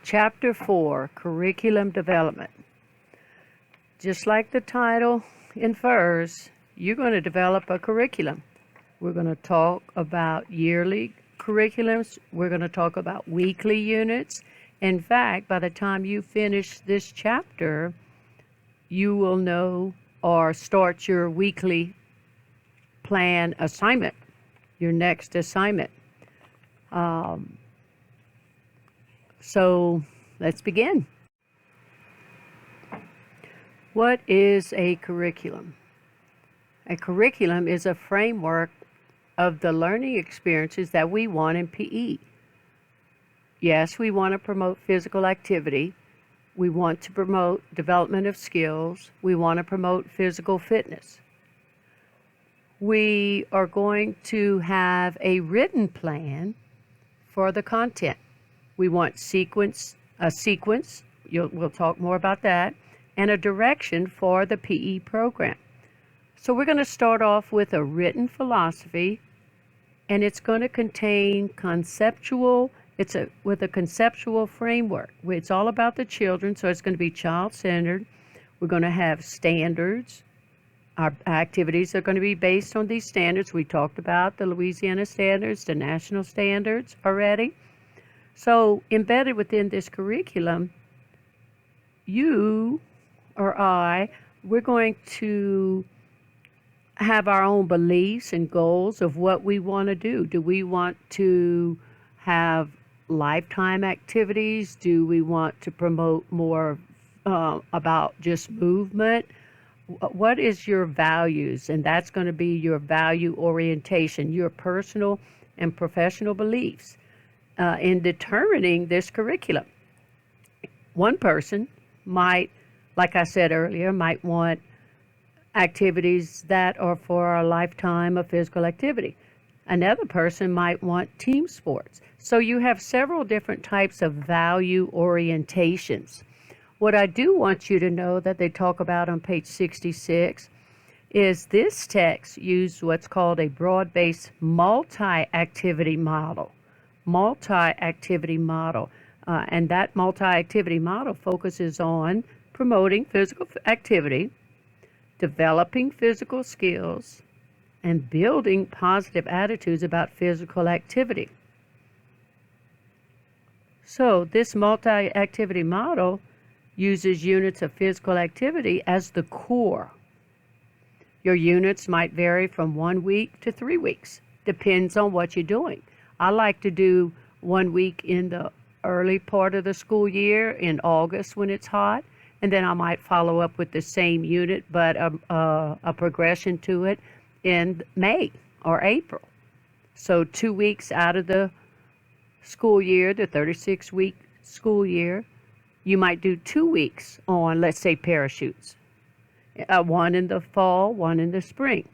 Chapter 4, Curriculum Development. Just like the title infers, you're going to develop a curriculum. We're going to talk about yearly curriculums. We're going to talk about weekly units. In fact, by the time you finish this chapter, you will know or start your weekly plan assignment, your next assignment. So let's begin. What is a curriculum? A curriculum is a framework of the learning experiences that we want in PE. Yes, we want to promote physical activity. We want to promote development of skills. We want to promote physical fitness. We are going to have a written plan for the content. We want a sequence, we'll talk more about that, and a direction for the PE program. So we're going to start off with a written philosophy, and it's going to contain with a conceptual framework. It's all about the children, so it's going to be child-centered. We're going to have standards. Our activities are going to be based on these standards. We talked about the Louisiana standards, the national standards already. So embedded within this curriculum, you or we're going to have our own beliefs and goals of what we want to do. Do we want to have lifetime activities? Do we want to promote more about just movement? What is your values? And that's going to be your value orientation, your personal and professional beliefs in determining this curriculum. One person might, like I said earlier, might want activities that are for a lifetime of physical activity. Another person might want team sports. So you have several different types of value orientations. What I do want you to know that they talk about on page 66 is this text used what's called a broad-based multi-activity model. And that multi-activity model focuses on promoting physical activity, developing physical skills, and building positive attitudes about physical activity. So this multi-activity model uses units of physical activity as the core. Your units might vary from 1 week to 3 weeks. Depends on what you're doing. I like to do 1 week in the early part of the school year in August when it's hot, and then I might follow up with the same unit but a progression to it in May or April. So 2 weeks out of the school year, the 36-week school year, you might do 2 weeks on, let's say, parachutes. One in the fall, one in the spring.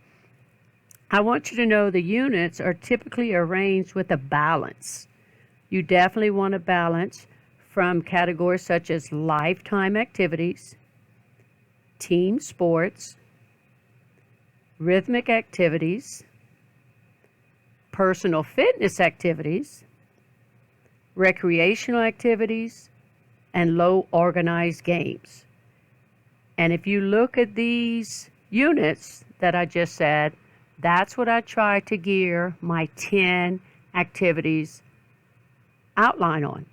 I want you to know the units are typically arranged with a balance. You definitely want a balance from categories such as lifetime activities, team sports, rhythmic activities, personal fitness activities, recreational activities, and low organized games. And if you look at these units that I just said, that's what I try to gear my 10 activities outline on,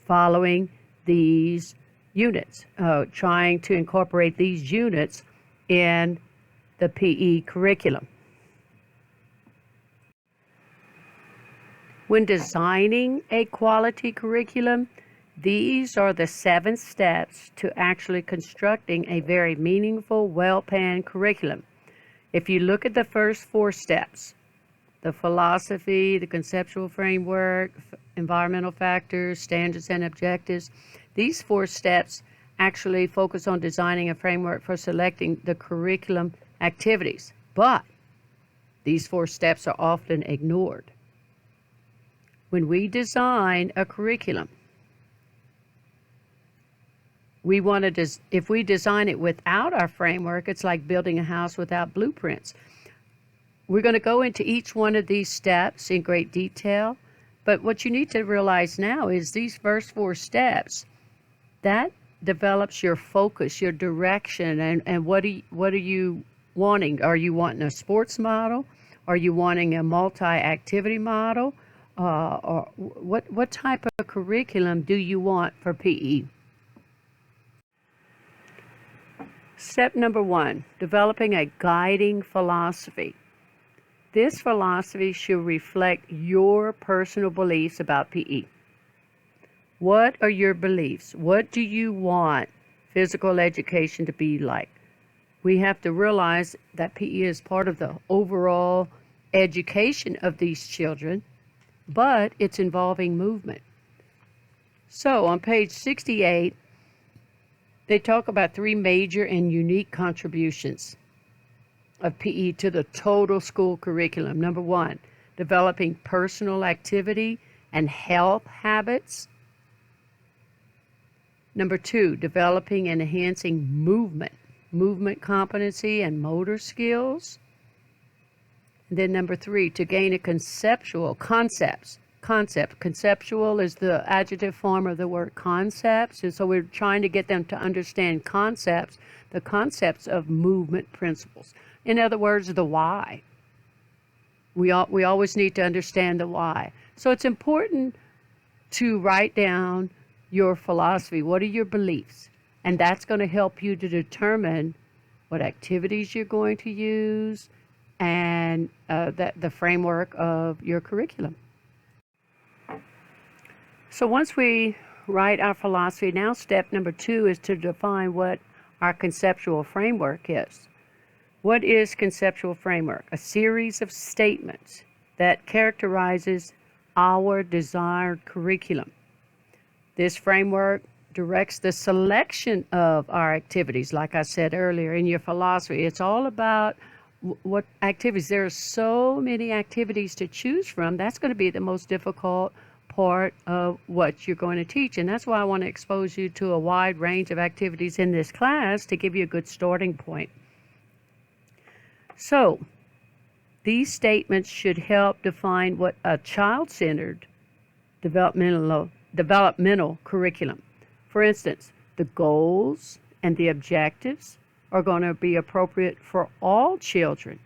following these units, trying to incorporate these units in the PE curriculum. When designing a quality curriculum, these are the 7 steps to actually constructing a very meaningful, well-planned curriculum. If you look at the first 4 steps, the philosophy, the conceptual framework, environmental factors, standards and objectives, these 4 steps actually focus on designing a framework for selecting the curriculum activities. But these 4 steps are often ignored. When we design a curriculum, if we design it without our framework, it's like building a house without blueprints. We're going to go into each one of these steps in great detail, But what you need to realize now is these first 4 steps, that develops your focus, your direction, and what are you wanting? Are you wanting a sports model? Are you wanting a multi-activity model? Or what type of curriculum do you want for PE? Step number 1, developing a guiding philosophy. This philosophy should reflect your personal beliefs about PE. What are your beliefs? What do you want physical education to be like? We have to realize that PE is part of the overall education of these children, but it's involving movement. So on page 68, they talk about 3 major and unique contributions of PE to the total school curriculum. Number 1, developing personal activity and health habits. Number 2, developing and enhancing movement competency and motor skills. And then number 3, to gain a conceptual. Conceptual is the adjective form of the word concepts, and so we're trying to get them to understand concepts, the concepts of movement principles. In other words, the why. We always need to understand the why. So it's important to write down your philosophy. What are your beliefs? And that's going to help you to determine what activities you're going to use and the framework of your curriculum. So once we write our philosophy, now step number 2 is to define what our conceptual framework is. What is conceptual framework? A series of statements that characterizes our desired curriculum. This framework directs the selection of our activities. Like I said earlier, in your philosophy, it's all about what activities. There are so many activities to choose from. That's going to be the most difficult part of what you're going to teach. And that's why I want to expose you to a wide range of activities in this class to give you a good starting point. So, these statements should help define what a child-centered developmental curriculum. For instance, the goals and the objectives are going to be appropriate for all children,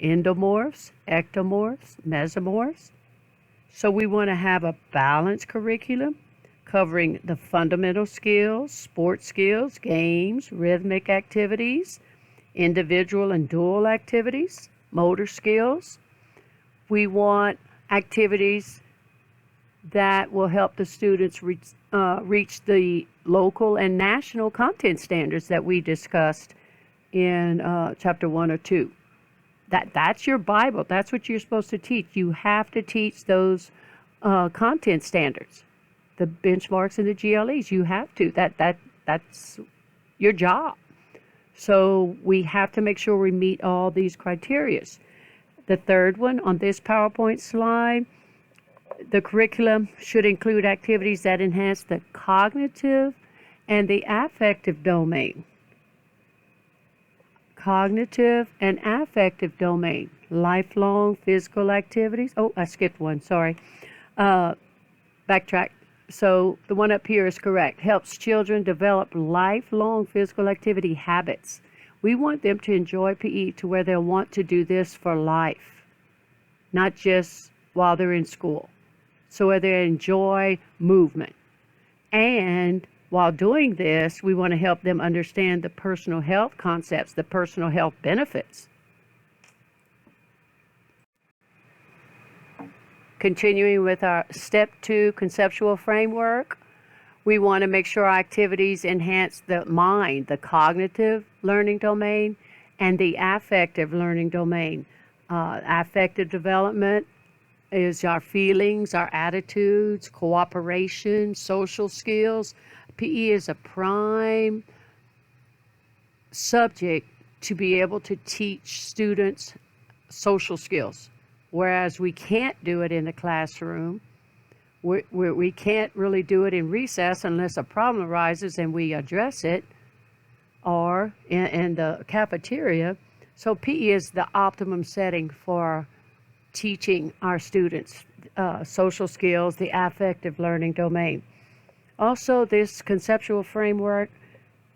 endomorphs, ectomorphs, mesomorphs. So we want to have a balanced curriculum covering the fundamental skills, sports skills, games, rhythmic activities, individual and dual activities, motor skills. We want activities that will help the students reach the local and national content standards that we discussed in chapter 1 or 2. That's your Bible. That's what you're supposed to teach. You have to teach those content standards, the benchmarks and the GLEs. You have to. That's your job. So we have to make sure we meet all these criteria. The third one on this PowerPoint slide, the curriculum should include activities that enhance the cognitive and the affective domain. Cognitive and affective domain, lifelong physical activities. Oh, I skipped one, sorry. Backtrack. So the one up here is correct. Helps children develop lifelong physical activity habits. We want them to enjoy PE to where they'll want to do this for life, not just while they're in school. So where they enjoy movement. And while doing this, we want to help them understand the personal health concepts, the personal health benefits. Continuing with our step 2 conceptual framework, we want to make sure our activities enhance the mind, the cognitive learning domain, and the affective learning domain. Affective development is our feelings, our attitudes, cooperation, social skills. PE is a prime subject to be able to teach students social skills, whereas we can't do it in the classroom. We can't really do it in recess unless a problem arises and we address it, or in the cafeteria. So PE is the optimum setting for teaching our students social skills, the affective learning domain. Also, this conceptual framework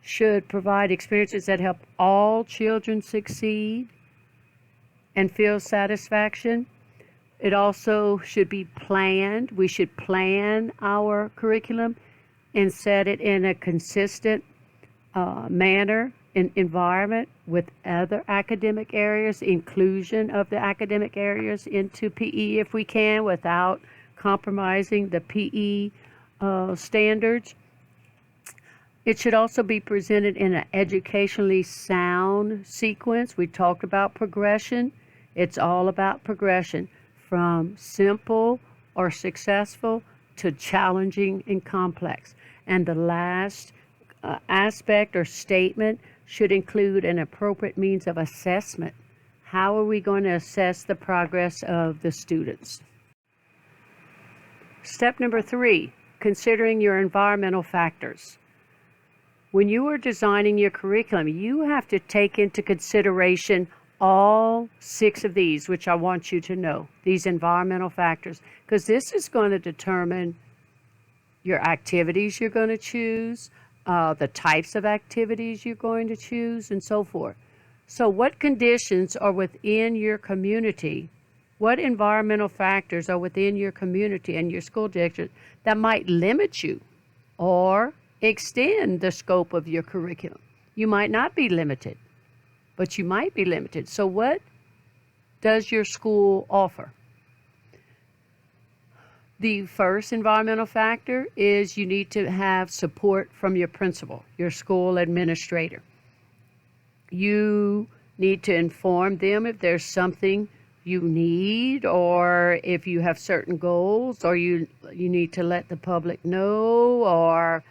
should provide experiences that help all children succeed and feel satisfaction. It also should be planned. We should plan our curriculum and set it in a consistent manner and environment with other academic areas, inclusion of the academic areas into PE if we can without compromising the PE standards. It should also be presented in an educationally sound sequence. We talked about progression. It's all about progression from simple or successful to challenging and complex. And the last aspect or statement should include an appropriate means of assessment. How are we going to assess the progress of the students? Step number 3, considering your environmental factors. When you are designing your curriculum, you have to take into consideration all 6 of these, which I want you to know, these environmental factors, because this is going to determine your activities you're going to choose, the types of activities you're going to choose, and so forth. So what conditions are within your community? What environmental factors are within your community and your school district that might limit you or extend the scope of your curriculum? You might not be limited, but you might be limited. So what does your school offer? The first environmental factor is you need to have support from your principal, your school administrator. You need to inform them if there's something you need, or if you have certain goals, or you need to let the public know, or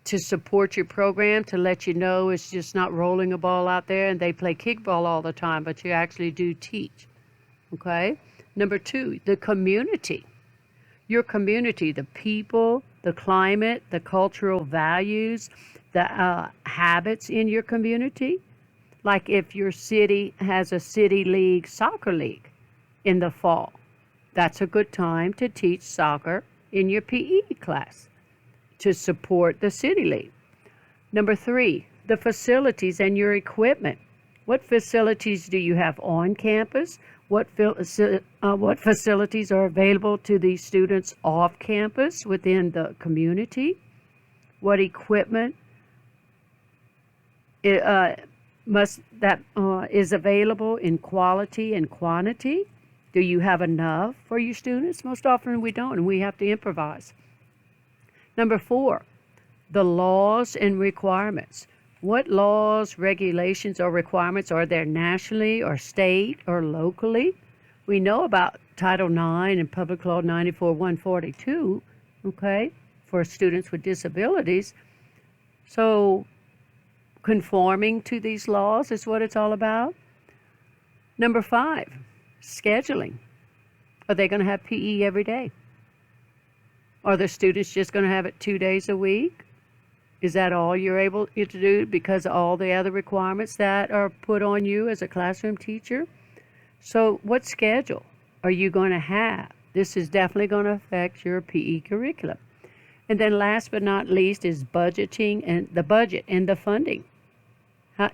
to support your program, to let you know it's just not rolling a ball out there and they play kickball all the time, but you actually do teach. Okay? Number 2, the community. Your community, the people, the climate, the cultural values, the habits in your community. Like if your city has a city league, soccer league in the fall, that's a good time to teach soccer in your PE class to support the city league. Number 3, the facilities and your equipment. What facilities do you have on campus? What facilities are available to these students off campus within the community? What equipment is available in quality and quantity? Do you have enough for your students? Most often we don't, and we have to improvise. Number 4, the laws and requirements. What laws, regulations, or requirements are there nationally or state or locally? We know about Title IX and Public Law 94-142, okay, for students with disabilities. So conforming to these laws is what it's all about. Number 5, scheduling. Are they going to have PE every day? Are the students just going to have it 2 days a week? Is that all you're able to do because of all the other requirements that are put on you as a classroom teacher? So what schedule are you going to have? This is definitely going to affect your PE curriculum. And then last but not least is budgeting and the budget and the funding.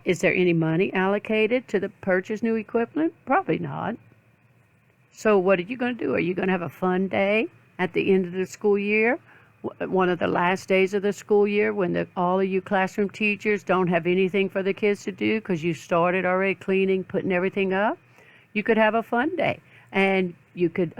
Is there any money allocated to purchase new equipment? Probably not. So what are you going to do? Are you going to have a fun day at the end of the school year? One of the last days of the school year when all of you classroom teachers don't have anything for the kids to do because you started already cleaning, putting everything up? You could have a fun day, and you could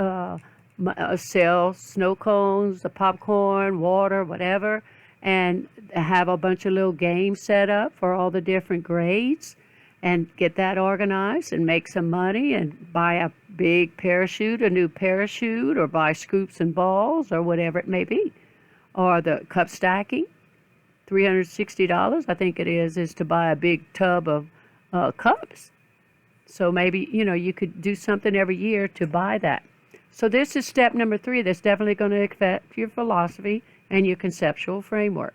sell snow cones, the popcorn, water, whatever, and have a bunch of little games set up for all the different grades, and get that organized and make some money and buy a big parachute, a new parachute, or buy scoops and balls or whatever it may be. Or the cup stacking, $360, I think it is to buy a big tub of cups. So maybe, you could do something every year to buy that. So this is step number 3 that's definitely going to affect your philosophy and your conceptual framework.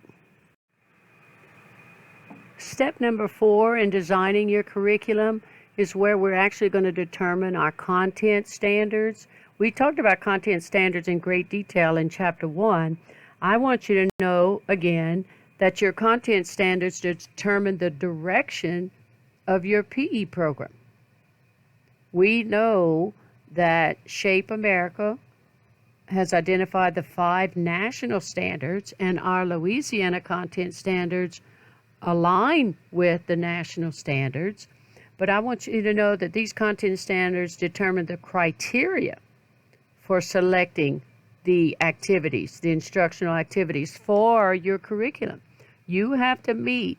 Step number 4 in designing your curriculum is where we're actually going to determine our content standards. We talked about content standards in great detail in Chapter 1. I want you to know, again, that your content standards determine the direction of your PE program. We know that Shape America has identified the 5 national standards, and our Louisiana content standards align with the national standards. But I want you to know that these content standards determine the criteria for selecting the activities, the instructional activities for your curriculum. You have to meet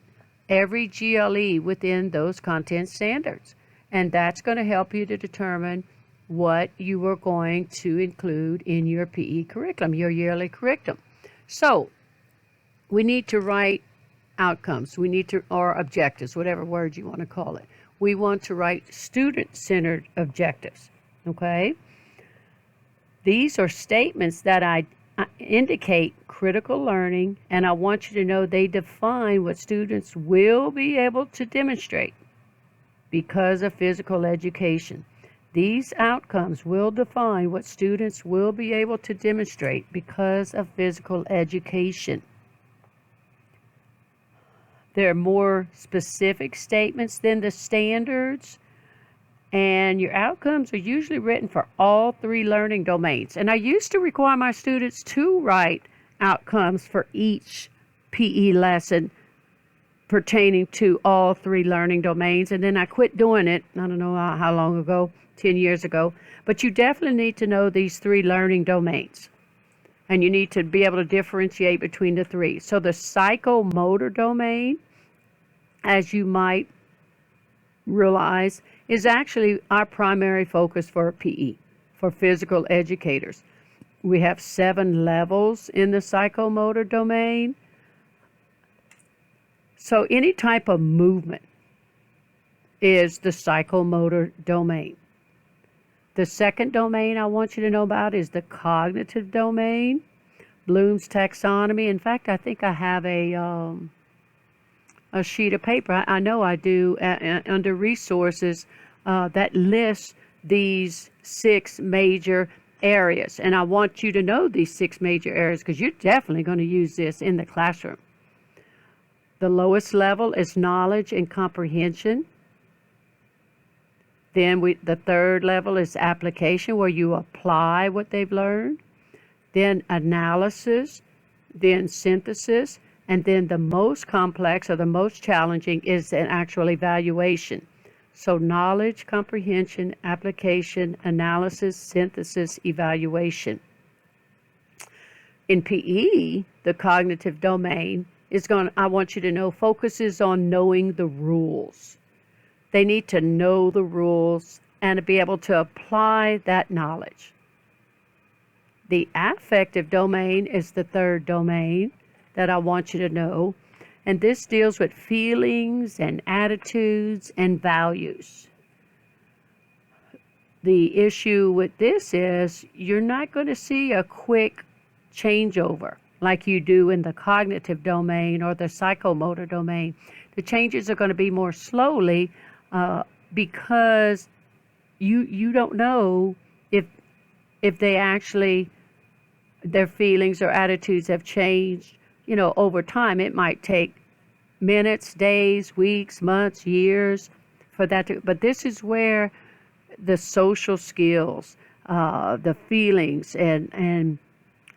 every GLE within those content standards, and that's going to help you to determine what you are going to include in your PE curriculum, your yearly curriculum. So we need to write outcomes, or objectives, whatever word you want to call it. We want to write student-centered objectives, okay? These are statements that I indicate critical learning, and I want you to know they define what students will be able to demonstrate because of physical education. These outcomes will define what students will be able to demonstrate because of physical education. There are more specific statements than the standards, and your outcomes are usually written for all 3 learning domains. And I used to require my students to write outcomes for each PE lesson pertaining to all 3 learning domains, and then I quit doing it, I don't know how long ago, 10 years ago. But you definitely need to know these 3 learning domains, and you need to be able to differentiate between the 3. So the psychomotor domain, as you might realize, is actually our primary focus for PE, for physical educators. We have 7 levels in the psychomotor domain. So any type of movement is the psychomotor domain. The second domain I want you to know about is the cognitive domain, Bloom's taxonomy. In fact, I think I have a sheet of paper. I know I do, under resources, that lists these 6 major areas. And I want you to know these 6 major areas because you're definitely going to use this in the classroom. The lowest level is knowledge and comprehension. Then the third level is application, where you apply what they've learned. Then analysis, then synthesis, and then the most complex or the most challenging is an actual evaluation. So knowledge, comprehension, application, analysis, synthesis, evaluation. In PE, the cognitive domain I want you to know, focuses on knowing the rules. They need to know the rules and to be able to apply that knowledge. The affective domain is the third domain that I want you to know, and this deals with feelings and attitudes and values. The issue with this is you're not going to see a quick changeover like you do in the cognitive domain or the psychomotor domain. The changes are going to be more slowly because you don't know if they actually, their feelings or attitudes have changed, over time. It might take minutes, days, weeks, months, years for that to, but this is where the social skills, the feelings and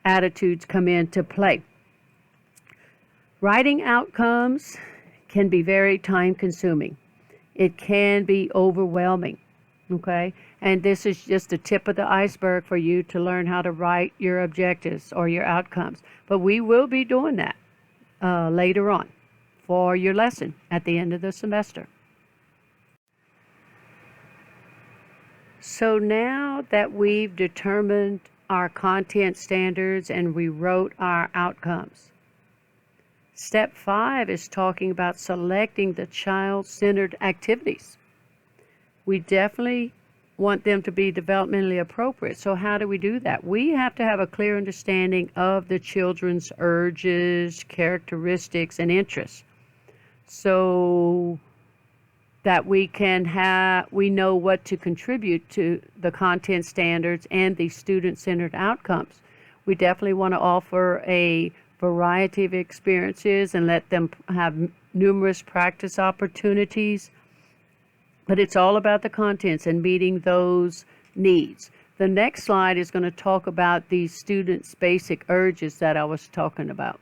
attitudes come into play. Writing outcomes can be very time consuming. It can be overwhelming, okay? And this is just the tip of the iceberg for you to learn how to write your objectives or your outcomes. But we will be doing that later on for your lesson at the end of the semester. So now that we've determined our content standards and we wrote our outcomes, step 5 is talking about selecting the child-centered activities. We definitely want them to be developmentally appropriate. So how do we do that? We have to have a clear understanding of the children's urges, characteristics, and interests. So that we know what to contribute to the content standards and the student-centered outcomes. We definitely want to offer a variety of experiences and let them have numerous practice opportunities, but it's all about the contents and meeting those needs. The next slide is going to talk about the students' basic urges that I was talking about.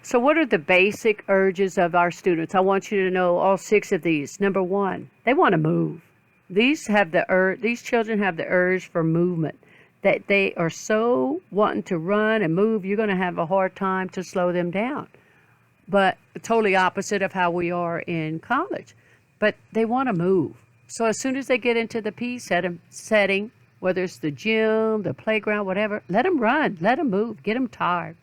So what are the basic urges of our students? I want you to know all 6 of these. Number 1, they want to move. These children have the urge for movement, that they are so wanting to run and move, you're going to have a hard time to slow them down. But totally opposite of how we are in college. But they want to move. So as soon as they get into the P setting, whether it's the gym, the playground, whatever, let them run, let them move, get them tired.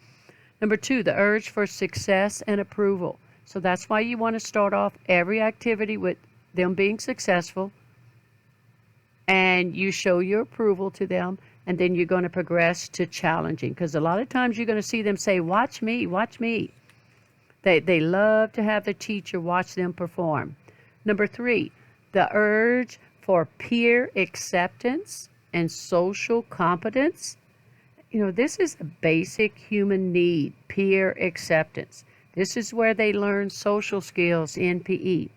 Number 2, the urge for success and approval. So that's why you want to start off every activity with them being successful, and you show your approval to them, and then you're going to progress to challenging, because a lot of times you're going to see them say, watch me, watch me. They love to have the teacher watch them perform. Number 3, the urge for peer acceptance and social competence. This is a basic human need, peer acceptance. This is where they learn social skills in PE.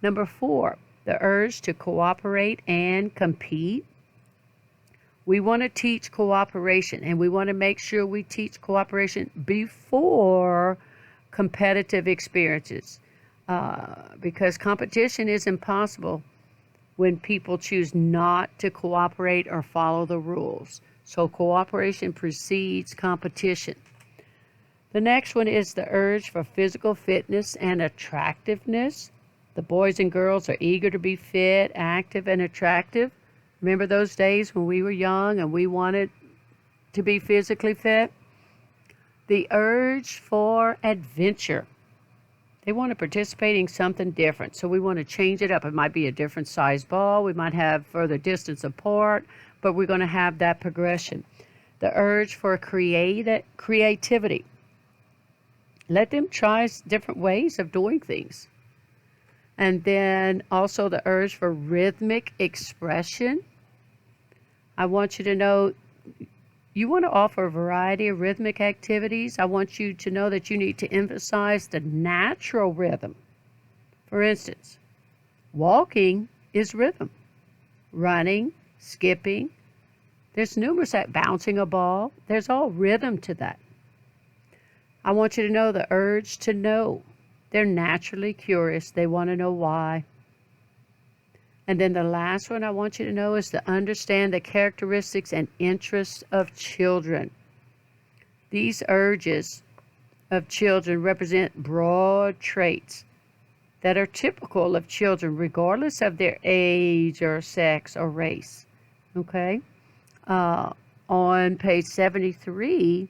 Number 4, the urge to cooperate and compete. We want to teach cooperation, and we want to make sure we teach cooperation before competitive experiences, because competition is impossible when people choose not to cooperate or follow the rules. So cooperation precedes competition. The next one is the urge for physical fitness and attractiveness. The boys and girls are eager to be fit, active, and attractive. Remember those days when we were young and we wanted to be physically fit? The urge for adventure. They want to participate in something different, so we want to change it up. It might be a different size ball. We might have further distance apart, but we're going to have that progression. The urge for creativity. Let them try different ways of doing things. And then also the urge for rhythmic expression. I want you to know you want to offer a variety of rhythmic activities. I want you to know that you need to emphasize the natural rhythm. For instance, walking is rhythm. Running, skipping, there's numerous, bouncing a ball, there's all rhythm to that. I want you to know the urge to know. They're naturally curious. They want to know why. And then the last one I want you to know is to understand the characteristics and interests of children. These urges of children represent broad traits that are typical of children, regardless of their age or sex or race. Okay? On page 73,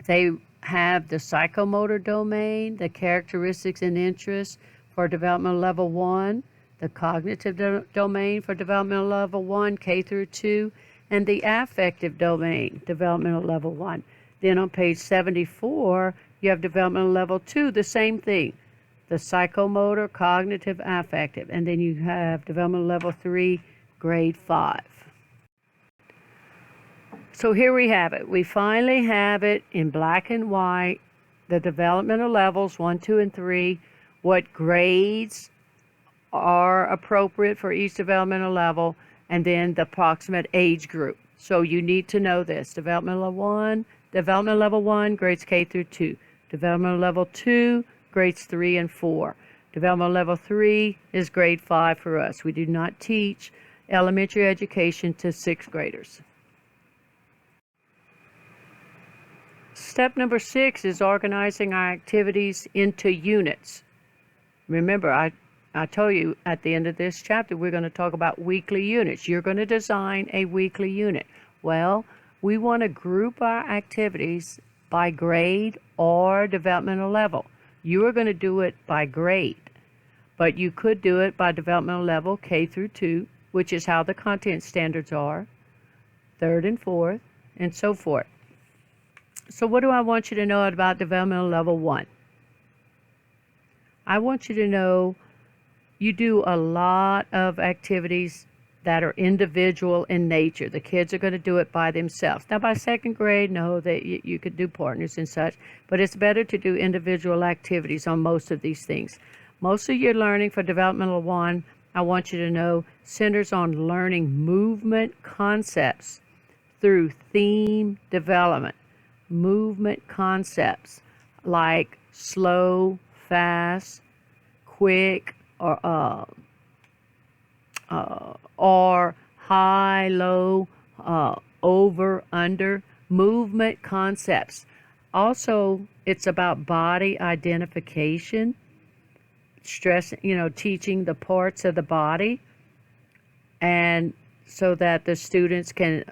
they have the psychomotor domain, the characteristics and interests for developmental level 1, the cognitive domain for developmental level 1, K through 2, and the affective domain, developmental level 1. Then on page 74, you have developmental level 2, the same thing, the psychomotor, cognitive, affective. And then you have developmental level 3, grade 5. So here we have it. We finally have it in black and white, the developmental levels 1, 2, and 3, what grades are appropriate for each developmental level, and then the approximate age group. So you need to know this. Developmental level 1, grades K through 2. Developmental level 2, grades 3 and 4. Developmental level 3 is grade 5 for us. We do not teach elementary education to 6th graders. Step number 6 is organizing our activities into units. Remember, I told you at the end of this chapter we're going to talk about weekly units. You're going to design a weekly unit. Well, we want to group our activities by grade or developmental level. You are going to do it by grade, but you could do it by developmental level K through 2, which is how the content standards are, 3rd and 4th, and so forth. So what do I want you to know about developmental level 1? I want you to know you do a lot of activities that are individual in nature. The kids are going to do it by themselves. Now, by second grade, no, that you could do partners and such, but it's better to do individual activities on most of these things. Most of your learning for Developmental 1, I want you to know, centers on learning movement concepts through theme development. Movement concepts like slow, fast, quick, or high, low, over, under, movement concepts. Also, it's about body identification, teaching the parts of the body, and so that the students can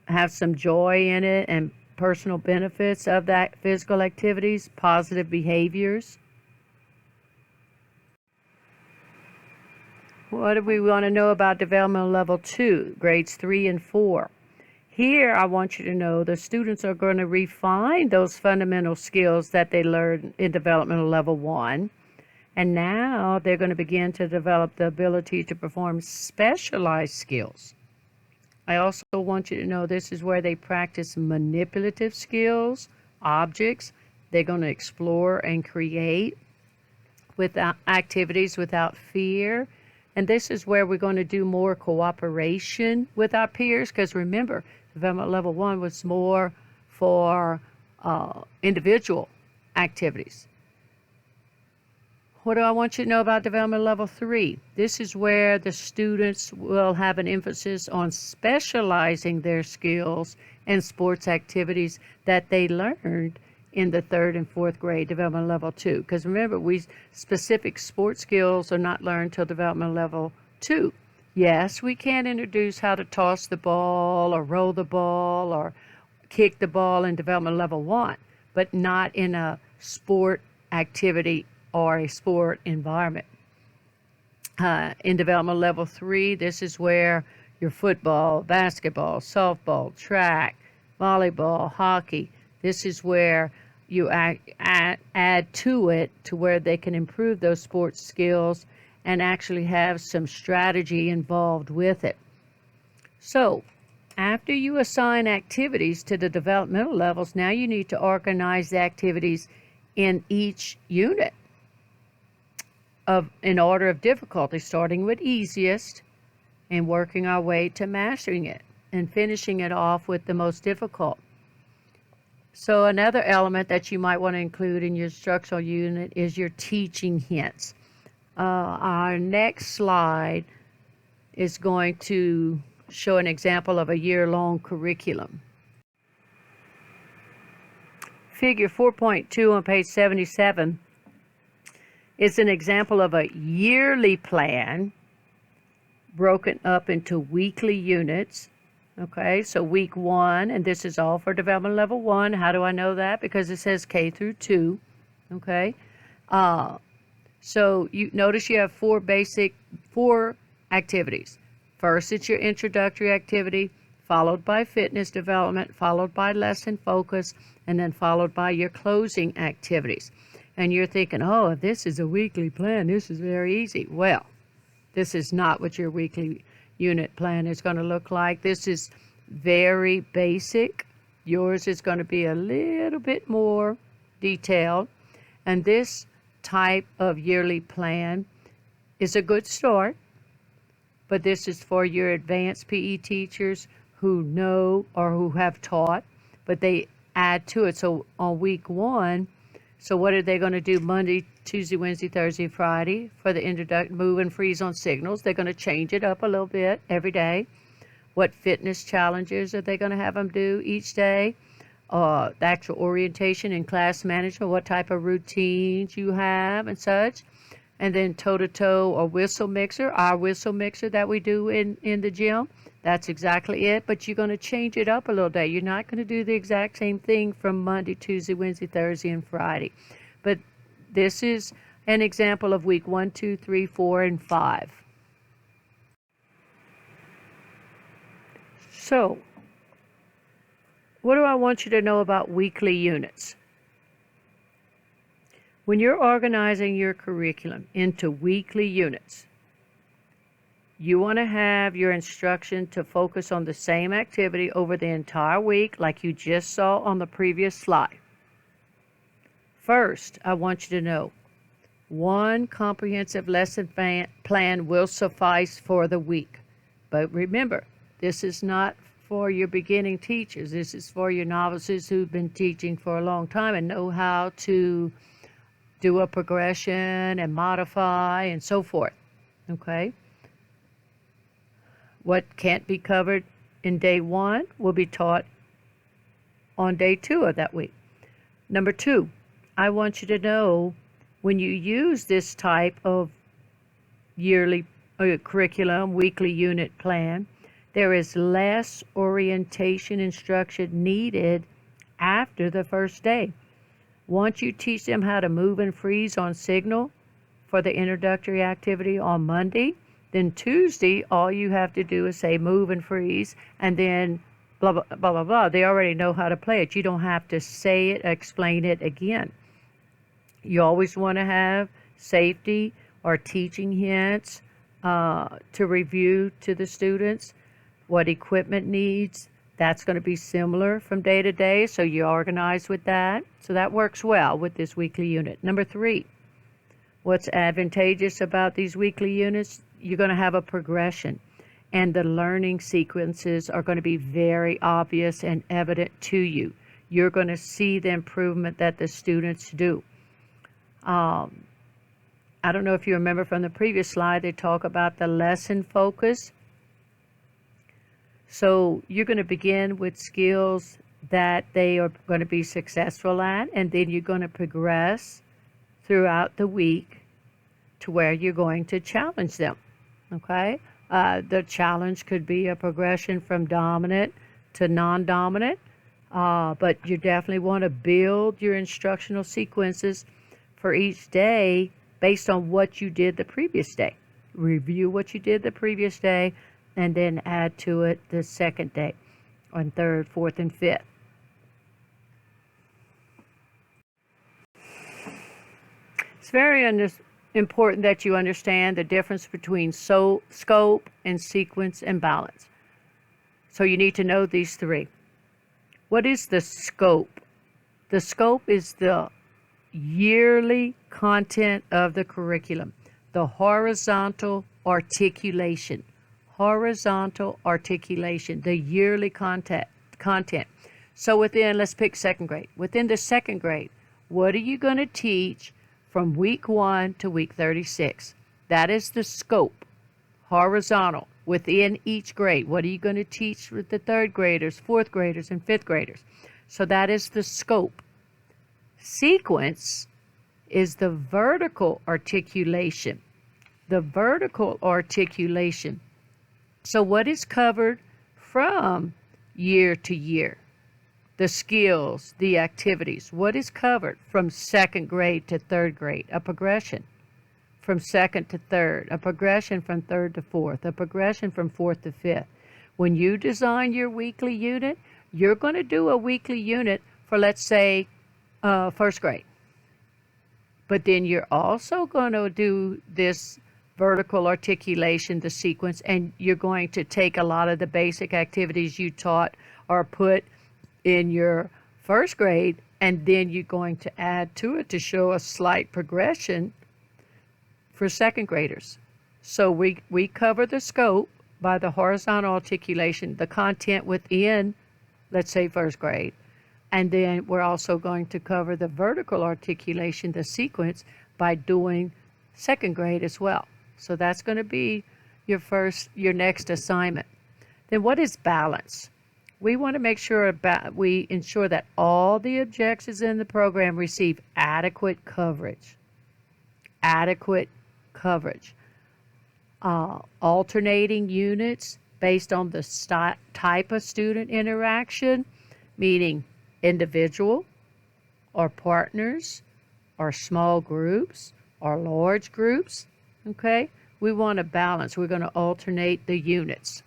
have some joy in it and personal benefits of that physical activities, positive behaviors. What do we want to know about developmental level 2, grades 3 and 4? Here, I want you to know the students are going to refine those fundamental skills that they learned in developmental level 1. And now they're going to begin to develop the ability to perform specialized skills. I also want you to know this is where they practice manipulative skills, objects. They're going to explore and create without activities without fear. And this is where we're going to do more cooperation with our peers, because remember, development level 1 was more for individual activities. What do I want you to know about development level 3? This is where the students will have an emphasis on specializing their skills in sports activities that they learned in the 3rd and 4th grade, development level 2. Because remember, specific sports skills are not learned till development level 2. Yes, we can introduce how to toss the ball or roll the ball or kick the ball in development level 1, but not in a sport activity or a sport environment. In development level 3, this is where your football, basketball, softball, track, volleyball, hockey, this is where you add to it to where they can improve those sports skills and actually have some strategy involved with it. So, after you assign activities to the developmental levels, now you need to organize the activities in each unit in order of difficulty, starting with easiest and working our way to mastering it and finishing it off with the most difficult. So another element that you might want to include in your instructional unit is your teaching hints. Our next slide is going to show an example of a year-long curriculum. Figure 4.2 on page 77 is an example of a yearly plan broken up into weekly units. Okay, so week 1, and this is all for development level 1. How do I know that? Because it says K through 2. Okay, so you notice you have four activities. First, it's your introductory activity, followed by fitness development, followed by lesson focus, and then followed by your closing activities. And you're thinking, oh, if this is a weekly plan, this is very easy. Well, this is not what your weekly unit plan is going to look like. This is very basic. Yours is going to be a little bit more detailed. And this type of yearly plan is a good start, but this is for your advanced PE teachers who know or who have taught, but they add to it. So on week 1, so what are they going to do Monday, Tuesday, Wednesday, Thursday, Friday for the introduction, move and freeze on signals? They're going to change it up a little bit every day. What fitness challenges are they going to have them do each day? The actual orientation and class management, what type of routines you have and such. And then toe-to-toe or whistle mixer, our whistle mixer that we do in the gym. That's exactly it, but you're going to change it up a little bit. You're not going to do the exact same thing from Monday, Tuesday, Wednesday, Thursday, and Friday. But this is an example of week 1, 2, 3, 4, and 5. So, what do I want you to know about weekly units? When you're organizing your curriculum into weekly units, you want to have your instruction to focus on the same activity over the entire week, like you just saw on the previous slide. First, I want you to know, one comprehensive lesson plan will suffice for the week. But remember, this is not for your beginning teachers. This is for your novices who've been teaching for a long time and know how to do a progression and modify and so forth. Okay? What can't be covered in day 1 will be taught on day 2 of that week. Number 2, I want you to know, when you use this type of yearly curriculum, weekly unit plan, there is less orientation instruction needed after the first day. Once you teach them how to move and freeze on signal for the introductory activity on Monday, then Tuesday, all you have to do is say move and freeze, and then blah, blah, blah, blah, blah. They already know how to play it. You don't have to say it, explain it again. You always want to have safety or teaching hints to review to the students. What equipment needs, that's going to be similar from day to day, so you organize with that. So that works well with this weekly unit. Number 3, what's advantageous about these weekly units? You're going to have a progression, and the learning sequences are going to be very obvious and evident to you. You're going to see the improvement that the students do. I don't know if you remember from the previous slide, they talk about the lesson focus. So you're going to begin with skills that they are going to be successful at, and then you're going to progress throughout the week to where you're going to challenge them. Okay? The challenge could be a progression from dominant to non-dominant, but you definitely want to build your instructional sequences for each day based on what you did the previous day. Review what you did the previous day, and then add to it the second day, on 3rd, 4th, and 5th. It's very important that you understand the difference between scope and sequence and balance. So you need to know these 3. What is the scope? The scope is the yearly content of the curriculum, the horizontal articulation. Horizontal articulation, the yearly content. So within, let's pick 2nd grade. Within the 2nd grade, what are you going to teach from week 1 to week 36? That is the scope, horizontal, within each grade. What are you going to teach with the 3rd graders, 4th graders, and 5th graders? So that is the scope. Sequence is the vertical articulation. The vertical articulation. So what is covered from year to year? The skills, the activities. What is covered from 2nd grade to 3rd grade? A progression. From 2nd to 3rd. A progression from 3rd to 4th. A progression from 4th to 5th. When you design your weekly unit, you're going to do a weekly unit for, let's say, 1st grade. But then you're also going to do this vertical articulation, the sequence, and you're going to take a lot of the basic activities you taught or put in your 1st grade, and then you're going to add to it to show a slight progression for 2nd graders. So we cover the scope by the horizontal articulation, the content within, let's say, 1st grade. And then we're also going to cover the vertical articulation, the sequence, by doing 2nd grade as well. So that's going to be your next assignment. Then what is balance? We want to make sure we ensure that all the objectives in the program receive adequate coverage. Adequate coverage. Alternating units based on the type of student interaction, meaning individual or partners or small groups or large groups. Okay, we want to balance. We're going to alternate the units.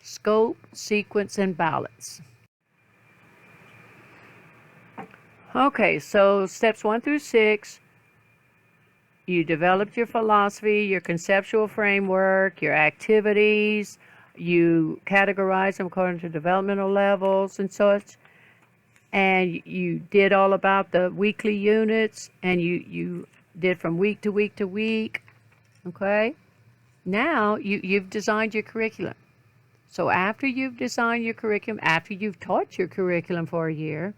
Scope, sequence, and balance. Okay, so steps 1 through 6, You developed your philosophy, your conceptual framework, your activities. You categorize them according to developmental levels and such. And you did all about the weekly units, and you did from week to week to week. Okay? Now you've designed your curriculum. So after you've designed your curriculum, after you've taught your curriculum for a year,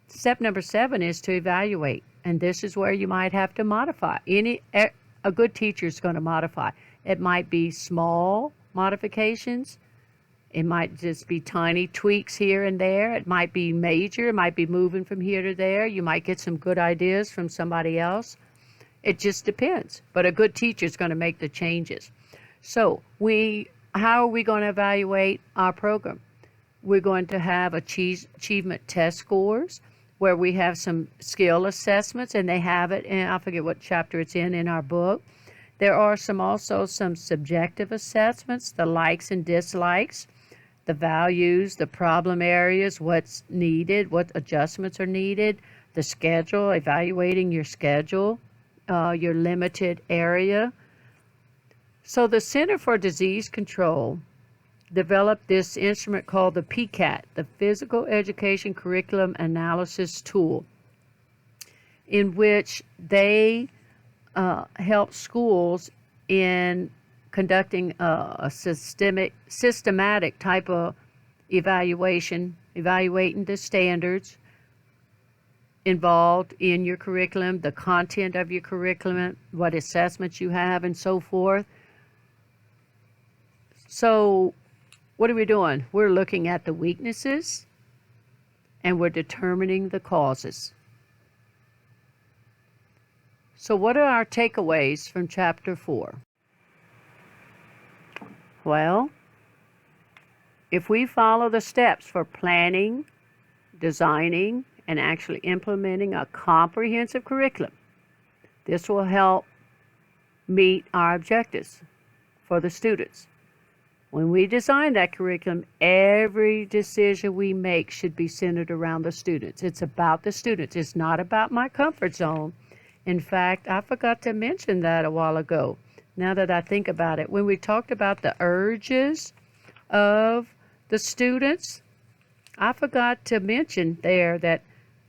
step number 7 is to evaluate. And this is where you might have to modify. A good teacher is going to modify. It might be small modifications. It might just be tiny tweaks here and there. It might be major. It might be moving from here to there. You might get some good ideas from somebody else. It just depends. But a good teacher is going to make the changes. So how are we going to evaluate our program? We're going to have achievement test scores where we have some skill assessments, and they have it, and I forget what chapter it's in our book. There are also some subjective assessments, the likes and dislikes, the values, the problem areas, what's needed, what adjustments are needed, the schedule, evaluating your schedule, your limited area. So the Center for Disease Control developed this instrument called the PCAT, the Physical Education Curriculum Analysis Tool, in which they help schools in conducting a systematic type of evaluating the standards involved in your curriculum, the content of your curriculum, what assessments you have, and so forth. So what are we doing? We're looking at the weaknesses, and we're determining the causes. So what are our takeaways from Chapter 4? Well, if we follow the steps for planning, designing, and actually implementing a comprehensive curriculum, this will help meet our objectives for the students. When we design that curriculum, every decision we make should be centered around the students. It's about the students. It's not about my comfort zone. In fact, I forgot to mention that a while ago. Now that I think about it, when we talked about the urges of the students, I forgot to mention there that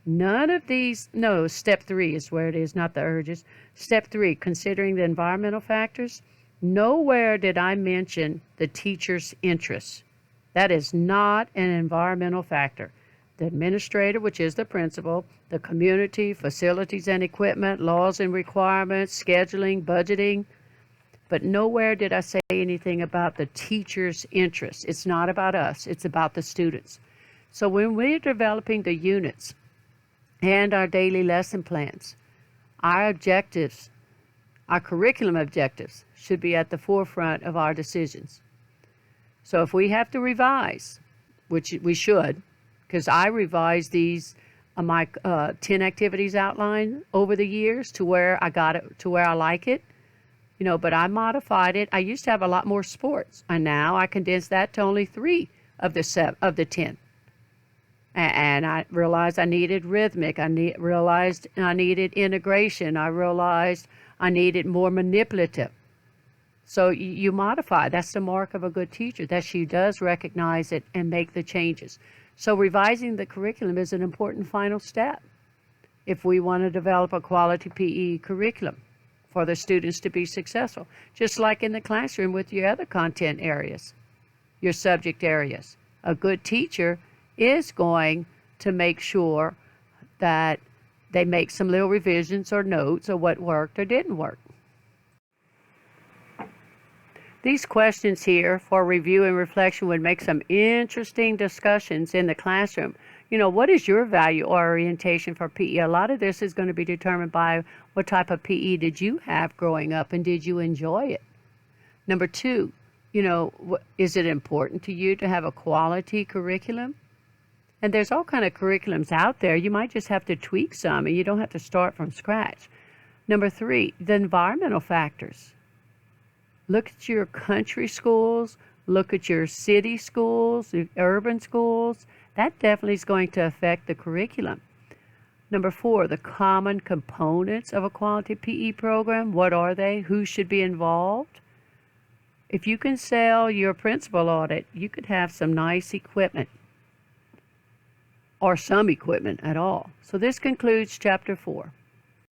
none of these, no, step 3 is where it is, not the urges. Step 3, considering the environmental factors. Nowhere did I mention the teacher's interests. That is not an environmental factor. The administrator, which is the principal, the community, facilities and equipment, laws and requirements, scheduling, budgeting. But nowhere did I say anything about the teacher's interests. It's not about us. It's about the students. So when we're developing the units and our daily lesson plans, our objectives, our curriculum objectives should be at the forefront of our decisions. So if we have to revise, which we should, because I revised these my 10 activities outline over the years to where I got it to where I like it, but I modified it. I used to have a lot more sports, and now I condensed that to only 3 of the 10. And I realized I needed rhythmic. Realized I needed integration. I realized I needed more manipulative. So you modify. That's the mark of a good teacher, that she does recognize it and make the changes. So revising the curriculum is an important final step if we want to develop a quality PE curriculum for the students to be successful, just like in the classroom with your other content areas, your subject areas. A good teacher is going to make sure that they make some little revisions or notes of what worked or didn't work. These questions here for review and reflection would make some interesting discussions in the classroom. What is your value orientation for PE? A lot of this is going to be determined by what type of PE did you have growing up, and did you enjoy it? Number 2, is it important to you to have a quality curriculum? And there's all kind of curriculums out there. You might just have to tweak some, and you don't have to start from scratch. Number 3, the environmental factors. Look at your country schools, look at your city schools, the urban schools. That definitely is going to affect the curriculum. Number 4, the common components of a quality PE program. What are they? Who should be involved? If you can sell your principal audit, you could have some nice equipment or some equipment at all. So this concludes Chapter 4.